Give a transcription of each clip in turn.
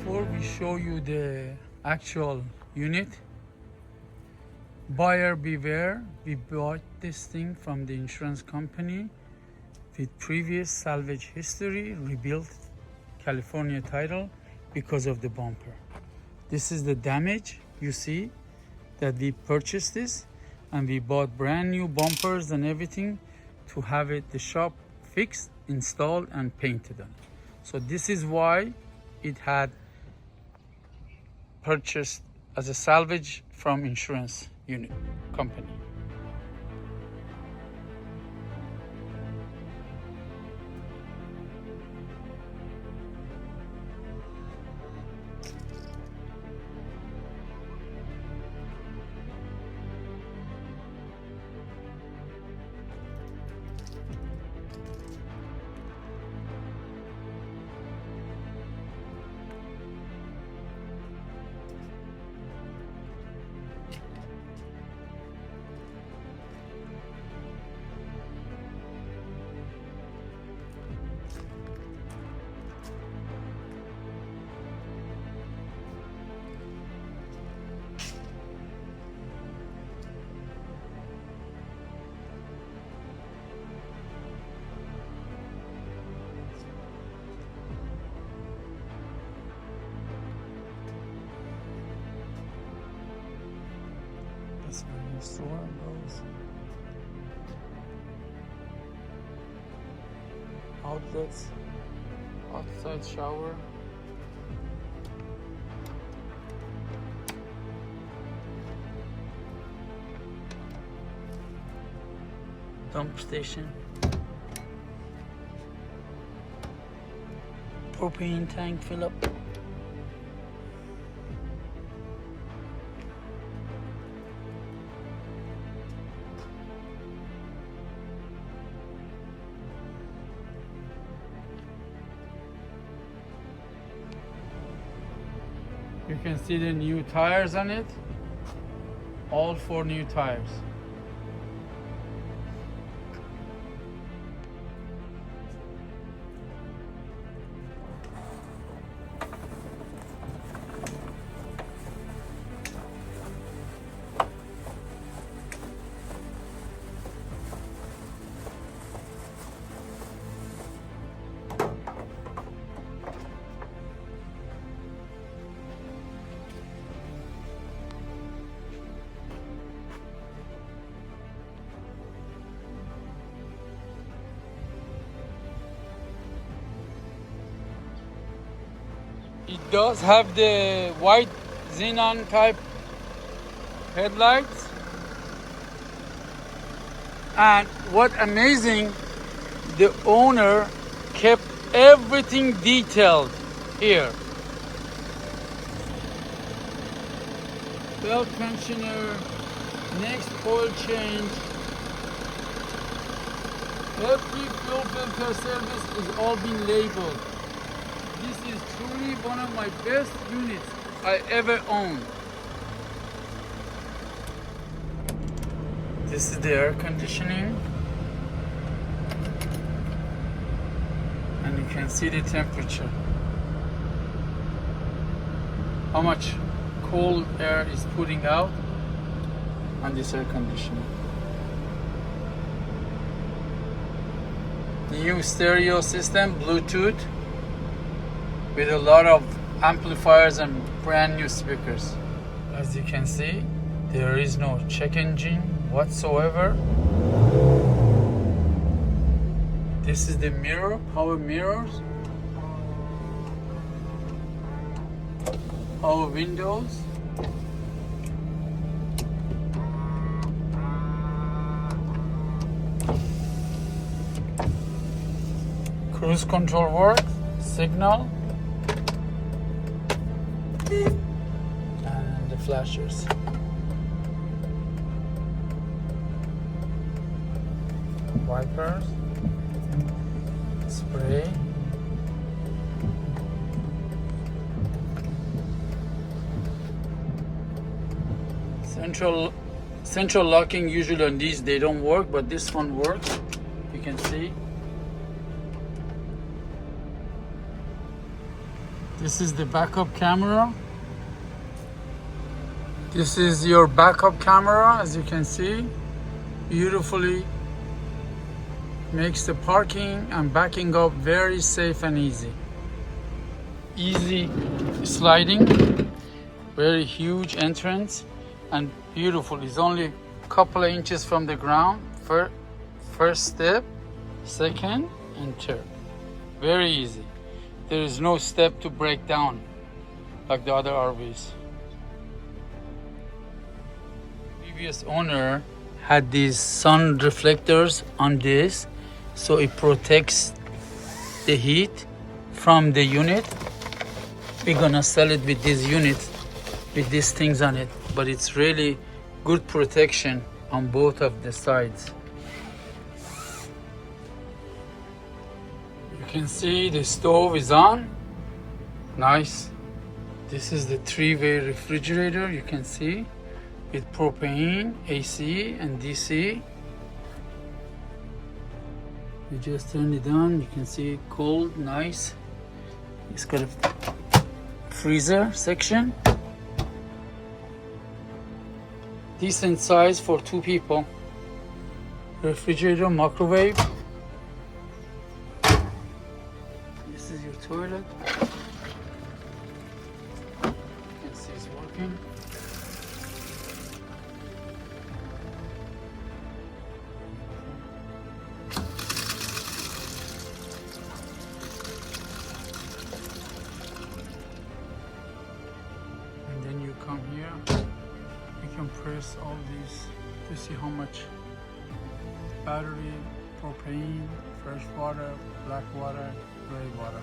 Before we show you the actual unit, buyer beware. We bought this thing from the insurance company with previous salvage history, rebuilt California title because of the bumper. This is the damage you see that we purchased this, and we bought brand new bumpers and everything to have it the shop fixed, installed and painted on. So this is why it had purchased as a salvage from insurance unit company. That's where your store goes. Outlets, outside shower. Dump station. Propane tank fill up. You can see the new tires on it. All 4 new tires. It does have the white xenon type headlights, and what amazing, the owner kept everything detailed here. Belt tensioner, next oil change, every fuel filter service is all been labeled. This is truly one of my best units I ever owned. This is the air conditioning, and you can see the temperature. How much cold air is putting out on this air conditioning. New stereo system, Bluetooth, with a lot of amplifiers and brand new speakers. As you can see, there is no check engine whatsoever. This is the mirror, power mirrors, power windows, cruise control works, signal, and the flashers. Wipers, spray, central locking. Usually on these they don't work, but this one works. You can see This is the backup camera. This is your backup camera, as you can see. Beautifully makes the parking and backing up very safe and easy. Easy sliding, very huge entrance, and beautiful. It's only a couple of inches from the ground. First step, second, and third. Very easy. There is no step to break down like the other RVs. Previous owner had these sun reflectors on this, so it protects the heat from the unit. We're gonna sell it with these units with these things on it, but it's really good protection on both of the sides. You can see the stove is on. Nice. This is the 3-way refrigerator, you can see, with propane, AC and DC. You just turn it on, you can see cold, nice. It's got a freezer section. Decent size for 2 people. Refrigerator, microwave. This is your toilet. You can see it's working. And then you come here. You can press all these to see how much battery, propane, fresh water, black water, gray water.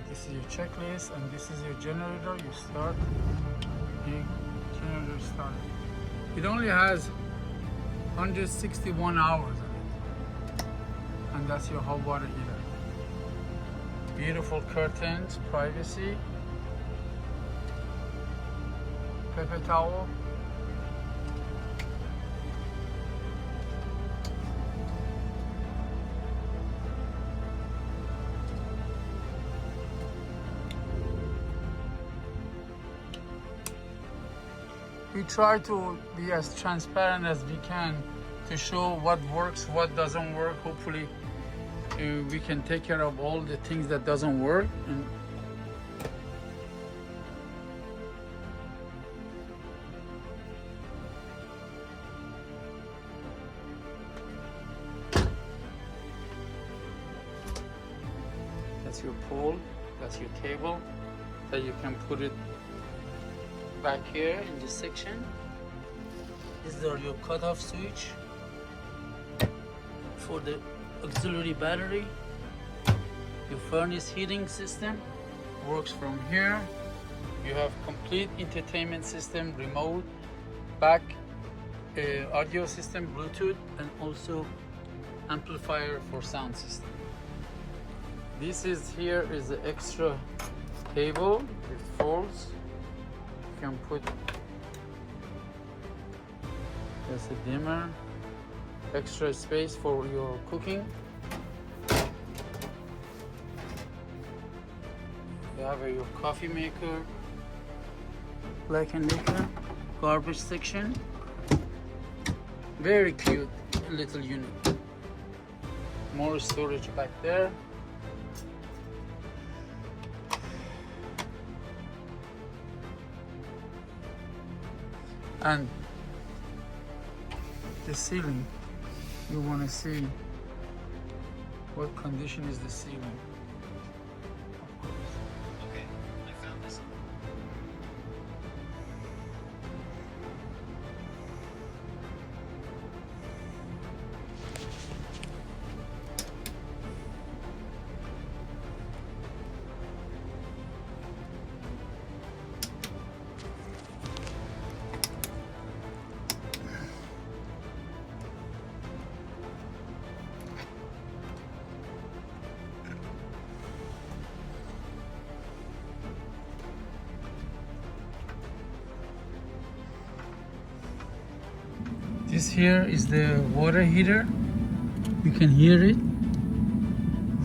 This is your checklist, and this is your generator. You start, the generator started. It only has 161 hours on it, and that's your hot water heater. Beautiful curtains, privacy. Paper towel. We try to be as transparent as we can to show what works, what doesn't work. Hopefully we can take care of all the things that doesn't work. And that's your pole, that's your table, that you can put it back here in this section. These are your cutoff switch for the auxiliary battery. Your furnace heating system works from here. You have complete entertainment system, remote, back audio system, Bluetooth, and also amplifier for sound system. This is here is the extra table. It folds. You can put, there's a dimmer, extra space for your cooking. You have your coffee maker, black and liquor, garbage section. Very cute little unit. More storage back there. And the ceiling, you want to see what condition is the ceiling. Okay, I found this. This here is the water heater. You can hear it,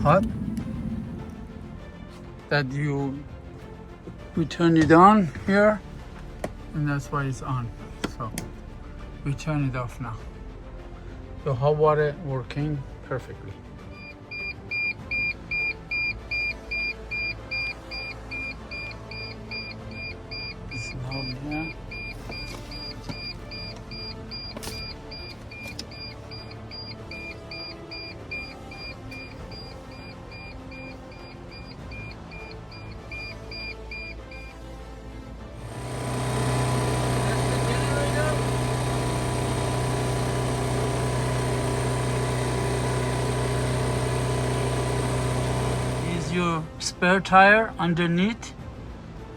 hot. that we turn it on here, and that's why it's on. So we turn it off now. The hot water working perfectly. It's loud here. Your spare tire underneath,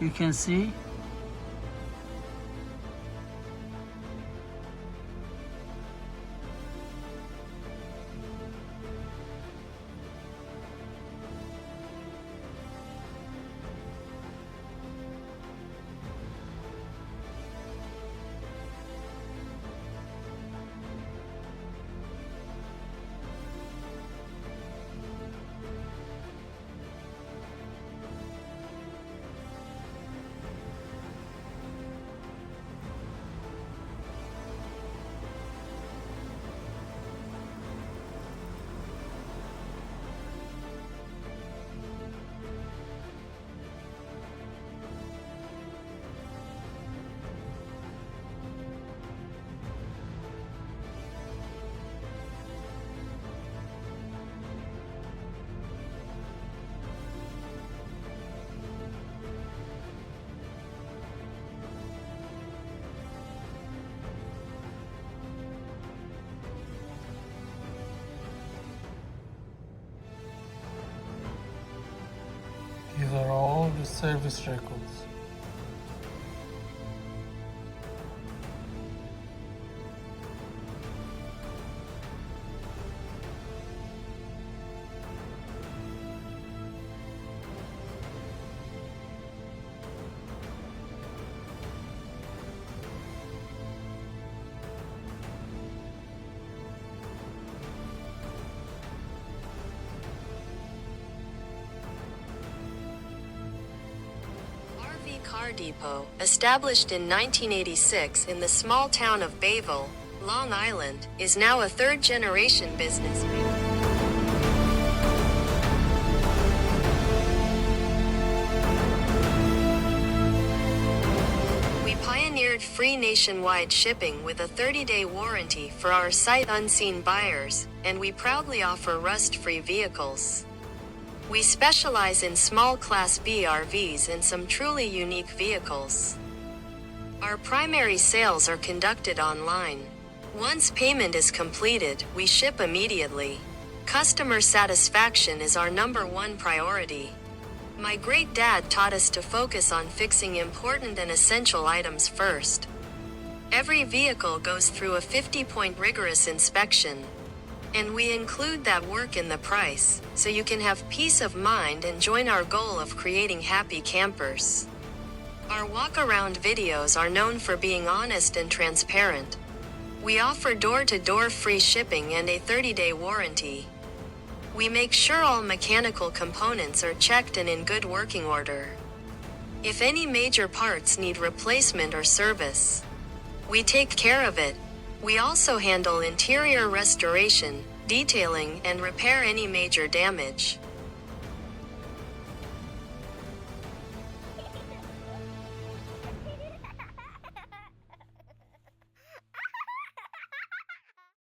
you can see. These are all the service records. Car Depot, established in 1986 in the small town of Bayville, Long Island, is now a third-generation business. We pioneered free nationwide shipping with a 30-day warranty for our sight-unseen buyers, and we proudly offer rust-free vehicles. We specialize in small Class B RVs and some truly unique vehicles. Our primary sales are conducted online. Once payment is completed, we ship immediately. Customer satisfaction is our #1 priority. My great dad taught us to focus on fixing important and essential items first. Every vehicle goes through a 50-point rigorous inspection. And we include that work in the price, so you can have peace of mind and join our goal of creating happy campers. Our walk-around videos are known for being honest and transparent. We offer door-to-door free shipping and a 30-day warranty. We make sure all mechanical components are checked and in good working order. If any major parts need replacement or service, we take care of it. We also handle interior restoration, detailing, and repair any major damage.